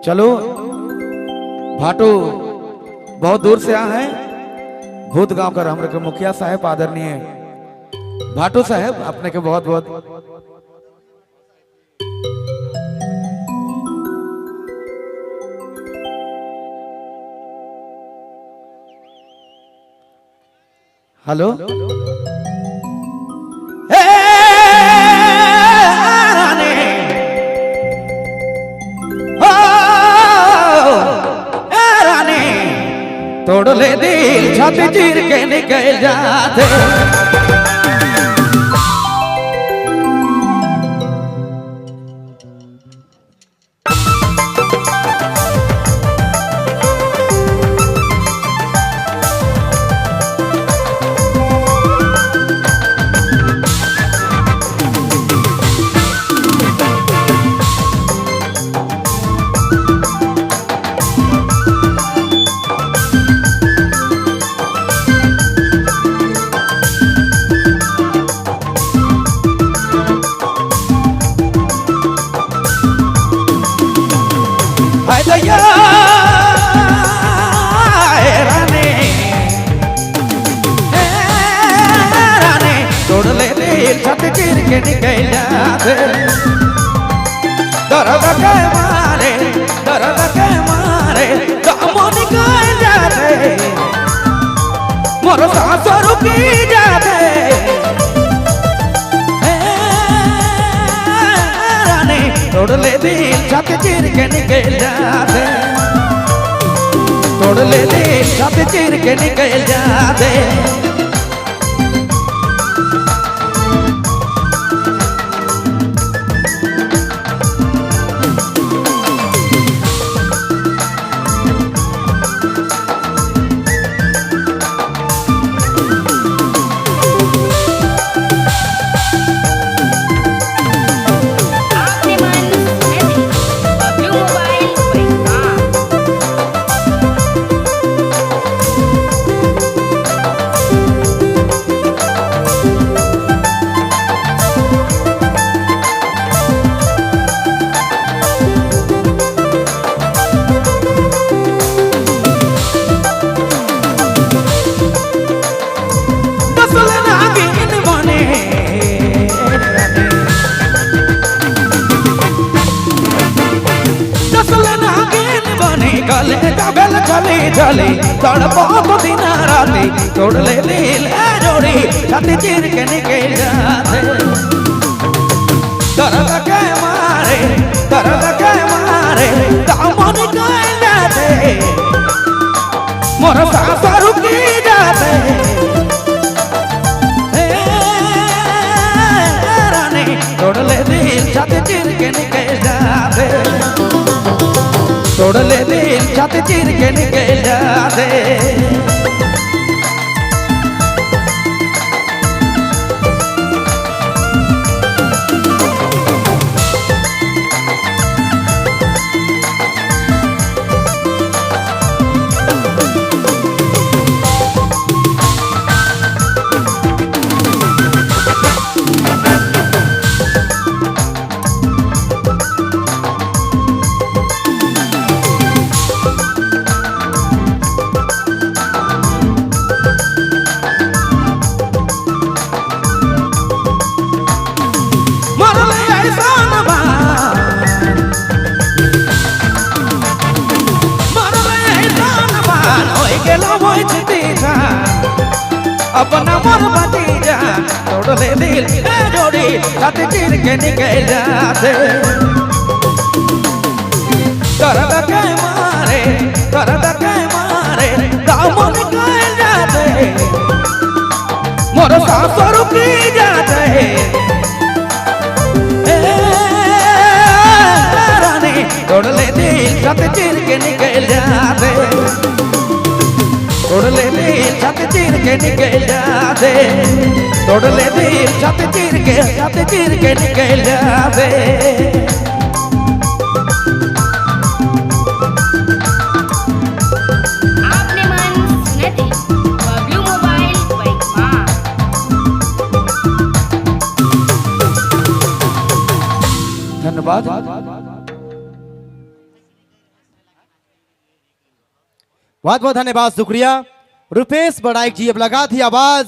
चलो भाटू बहुत दूर से आए हैं, भूत गांव का हमरे के मुखिया साहब आदरणीय भाटू साहब अपने के बहुत बहुत हेलो तोड़ ले दिल छाती चीर के निकल जाते तोड़ ले दिल छाती चीर के निकल जाते दर्द के मारे दामों निकल जाते मोर सांस रुकी जाते रानी तोड़ ले दिल छाती चीर के निकल जाते तोड़ ले दिल छाती चीर के निकल जाते चली चली तड़पो तो दिन राती तोड़ ले दिल जोड़ी छाती चीर के निकल जाते दर्द के मारे दामों निकल जाते मोर सांस रुकी जाते रानी तोड़ ले दिल छाती चीर के निकल जाते तोड़ ले दिल छाती चीर के निकल जाते अपना मोर भतीजा तोड़ ले दिल जोड़ी छाती चीर के निकल जाते दर्द के मारे दामों निकल जाते मोर सांस रुकी जाते रानी तोड़ ले दिल छाती चीर के निकल जाते तोड़ ले दिल छाती चीर के निकल जाते तोड़ ले दिल छाती चीर के निकल जाते आपने मन सुने थे बबलू मोबाइल बैकमा धन्यवाद। बहुत बहुत धन्यवाद, शुक्रिया रुपेश बड़ाइक जी। अब लगा थी आवाज